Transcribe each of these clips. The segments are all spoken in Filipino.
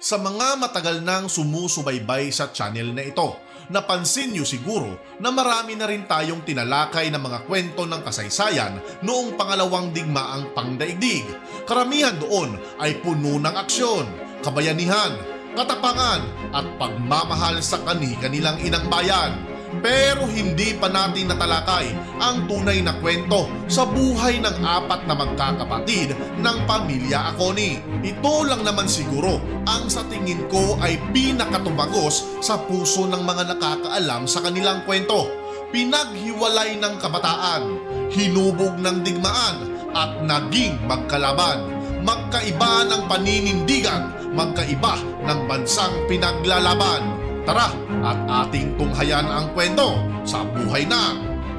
Sa mga matagal nang sumusubaybay sa channel na ito, napansin niyo siguro na marami na rin tayong tinalakay ng mga kwento ng kasaysayan noong pangalawang digmaang pangdaigdig. Karamihan doon ay puno ng aksyon, kabayanihan, katapangan at pagmamahal sa kani-kanilang inang bayan. Pero hindi pa natin natalakay ang tunay na kwento sa buhay ng apat na magkakapatid ng pamilya Aconi. Ito lang naman siguro ang sa tingin ko ay pinakatumagos sa puso ng mga nakakaalam sa kanilang kwento. Pinaghiwalay ng kabataan, hinubog ng digmaan at naging magkalaban. Magkaiba ng paninindigan, magkaiba ng bansang pinaglalaban. Tara at ating tunghayan ang kwento sa buhay ng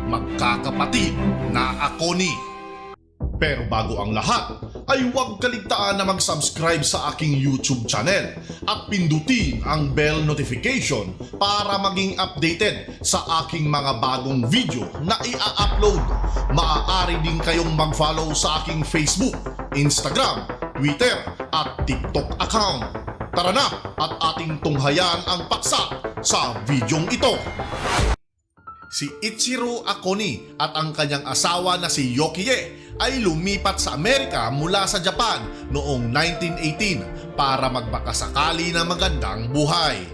magkakapatid na Aconi. Pero bago ang lahat, ay huwag kaligtaan na mag-subscribe sa aking YouTube channel at pindutin ang bell notification para maging updated sa aking mga bagong video na ia-upload. Maaari din kayong mag-follow sa aking Facebook, Instagram, Twitter at TikTok account. Tara na at ating tunghayan ang paksa sa videong ito. Si Ichiro Aconi at ang kanyang asawa na si Yokie ay lumipat sa Amerika mula sa Japan noong 1918 para magbakasakali ng magandang buhay.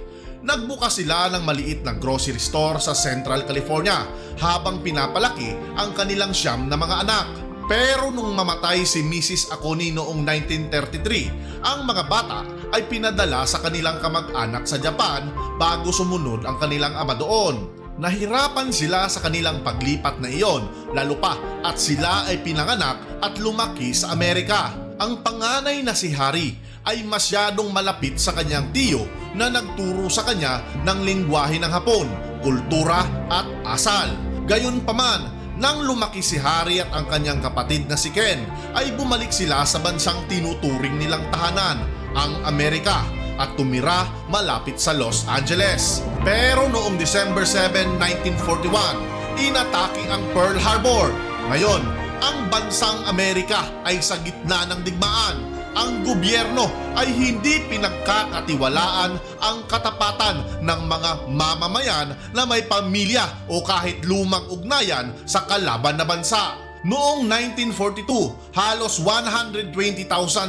Nagbukas sila ng maliit na grocery store sa Central California habang pinapalaki ang kanilang 9 na mga anak. Pero nung mamatay si Mrs. Aconi noong 1933, ang mga bata ay pinadala sa kanilang kamag-anak sa Japan bago sumunod ang kanilang ama doon. Nahirapan sila sa kanilang paglipat na iyon, lalo pa at sila ay pinanganak at lumaki sa Amerika. Ang panganay na si Harry ay masyadong malapit sa kanyang tiyo na nagturo sa kanya ng lengguwahe ng Hapon, kultura at asal. Gayunpaman, nang lumaki si Harry at ang kanyang kapatid na si Ken, ay bumalik sila sa bansang tinuturing nilang tahanan, ang Amerika, at tumira malapit sa Los Angeles. Pero noong December 7, 1941, inatake ang Pearl Harbor. Ngayon, ang bansang Amerika ay sa gitna ng digmaan. Ang gobyerno ay hindi pinagkakatiwalaan ang katapatan ng mga mamamayan na may pamilya o kahit lumang ugnayan sa kalaban na bansa. Noong 1942, halos 120,000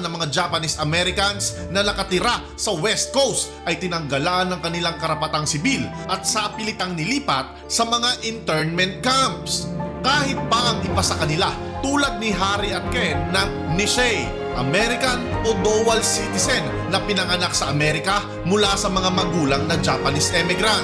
na mga Japanese Americans na nakatira sa West Coast ay tinanggalan ng kanilang karapatang sibil at sa pilitang nilipat sa mga internment camps. Kahit pa ang iba sa kanila tulad ni Harry at Ken na Nisei, American o dual citizen na pinanganak sa Amerika mula sa mga magulang na Japanese immigrant.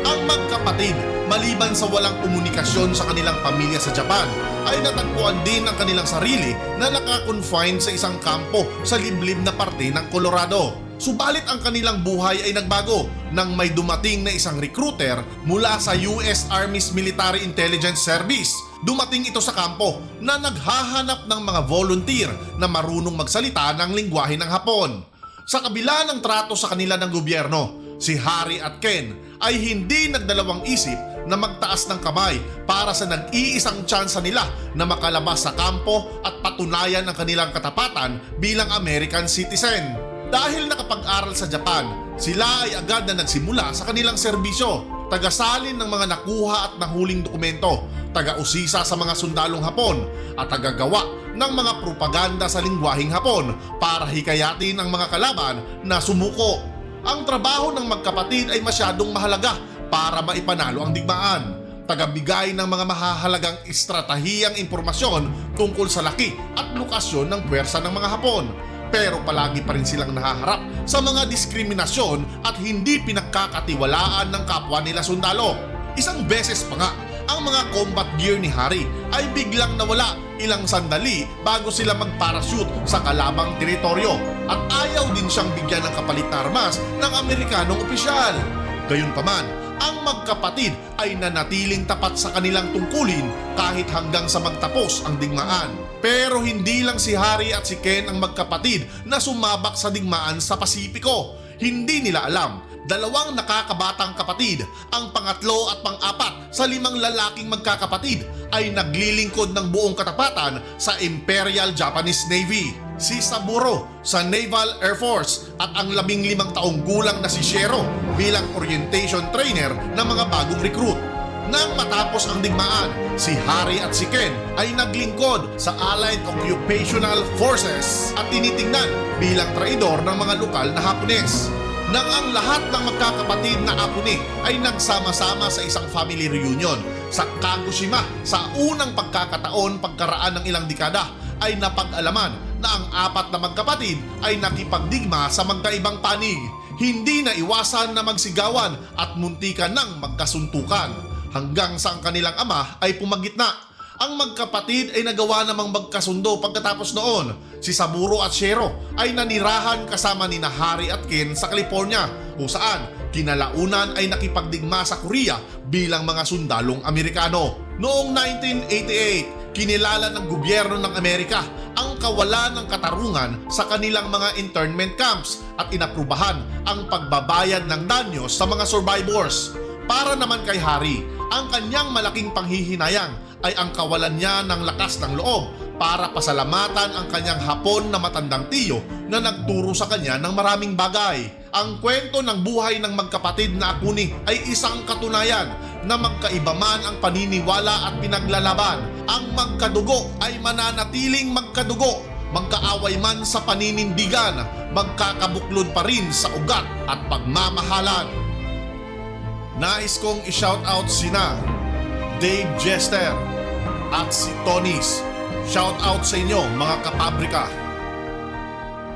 Ang magkapatid, maliban sa walang komunikasyon sa kanilang pamilya sa Japan, ay natagpuan din ang kanilang sarili na nakakonfine sa isang kampo sa liblib na parte ng Colorado. Subalit ang kanilang buhay ay nagbago nang may dumating na isang recruiter mula sa US Army's Military Intelligence Service. Dumating ito sa kampo na naghahanap ng mga volunteer na marunong magsalita ng lengguwahe ng Hapon. Sa kabila ng trato sa kanila ng gobyerno, si Harry at Ken ay hindi nagdalawang isip na magtaas ng kamay para sa nag-iisang tsansa nila na makalabas sa kampo at patunayan ang kanilang katapatan bilang American citizen. Dahil nakapag-aral sa Japan, sila ay agad na nagsimula sa kanilang serbisyo, tagasalin ng mga nakuha at nahuling dokumento, taga-usisa sa mga sundalong Hapon at tagagawa ng mga propaganda sa lengguwaheng Hapon para hikayatin ang mga kalaban na sumuko. Ang trabaho ng magkapatid ay masyadong mahalaga para maipanalo ang digmaan. Tagabigay ng mga mahahalagang estratehiyang impormasyon tungkol sa laki at lokasyon ng puwersa ng mga Hapon. Pero palagi pa rin silang nahaharap sa mga diskriminasyon at hindi pinagkakatiwalaan ng kapwa nila sundalo. Isang beses pa nga, ang mga combat gear ni Harry ay biglang nawala ilang sandali bago sila mag-parachute sa kalabang teritoryo at ayaw din siyang bigyan ng kapalit na armas ng Amerikanong opisyal. Gayunpaman, ang magkapatid ay nanatiling tapat sa kanilang tungkulin kahit hanggang sa magtapos ang digmaan. Pero hindi lang si Harry at si Ken ang magkapatid na sumabak sa digmaan sa Pasipiko. Hindi nila alam, dalawang nakakabatang kapatid, ang pangatlo at pang-apat sa 5 lalaking magkakapatid ay naglilingkod ng buong katapatan sa Imperial Japanese Navy. si Saburo sa Naval Air Force at ang 15 taong gulang na si Shero bilang orientation trainer ng mga bagong recruit. Nang matapos ang digmaan, si Hari at si Ken ay naglingkod sa Allied Occupational Forces at tinitingnan bilang traidor ng mga lokal na Hapones. Nang ang lahat ng magkakapatid na Apune ay nagsama-sama sa isang family reunion sa Kagoshima sa unang pagkakataon pagkaraan ng ilang dekada, ay napag-alaman na ang apat na magkapatid ay nakipagdigma sa magkaibang panig. Hindi na iwasan na magsigawan at muntikan ng magkasuntukan hanggang sa ang kanilang ama ay pumagitna. Ang magkapatid ay nagawa namang magkasundo pagkatapos noon. Si Saburo at Shero ay nanirahan kasama ni Hari at Ken sa California, kung saan kinalaunan ay nakipagdigma sa Korea bilang mga sundalong Amerikano. Noong 1988, kinilala ng gobyerno ng Amerika ang kawalan ng katarungan sa kanilang mga internment camps at inaprubahan ang pagbabayad ng danyos sa mga survivors. Para naman kay Hari, ang kanyang malaking panghihinayang ay ang kawalan niya ng lakas ng loob para pasalamatan ang kanyang Hapon na matandang tiyo na nagturo sa kanya ng maraming bagay. Ang kwento ng buhay ng magkapatid na Apune ay isang katunayan na magkaiba man ang paniniwala at pinaglalaban, ang magkadugo ay mananatiling magkadugo. Magkaaway man sa paninindigan, magkakabuklod pa rin sa ugat at pagmamahalan. Nais kong i-shoutout sina Dave Jester at si Tonis. Shoutout sa inyo mga kapabrika.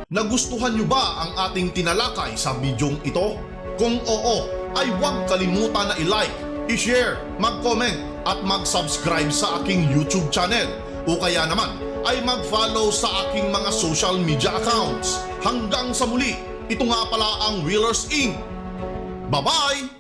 Nagustuhan nyo ba ang ating tinalakay sa bidyong ito? Kung oo, ay huwag kalimutan na i-like, i-share, mag-comment at mag-subscribe sa aking YouTube channel o kaya naman ay mag-follow sa aking mga social media accounts. Hanggang sa muli, ito nga pala ang Wheelers Inc. Bye-bye!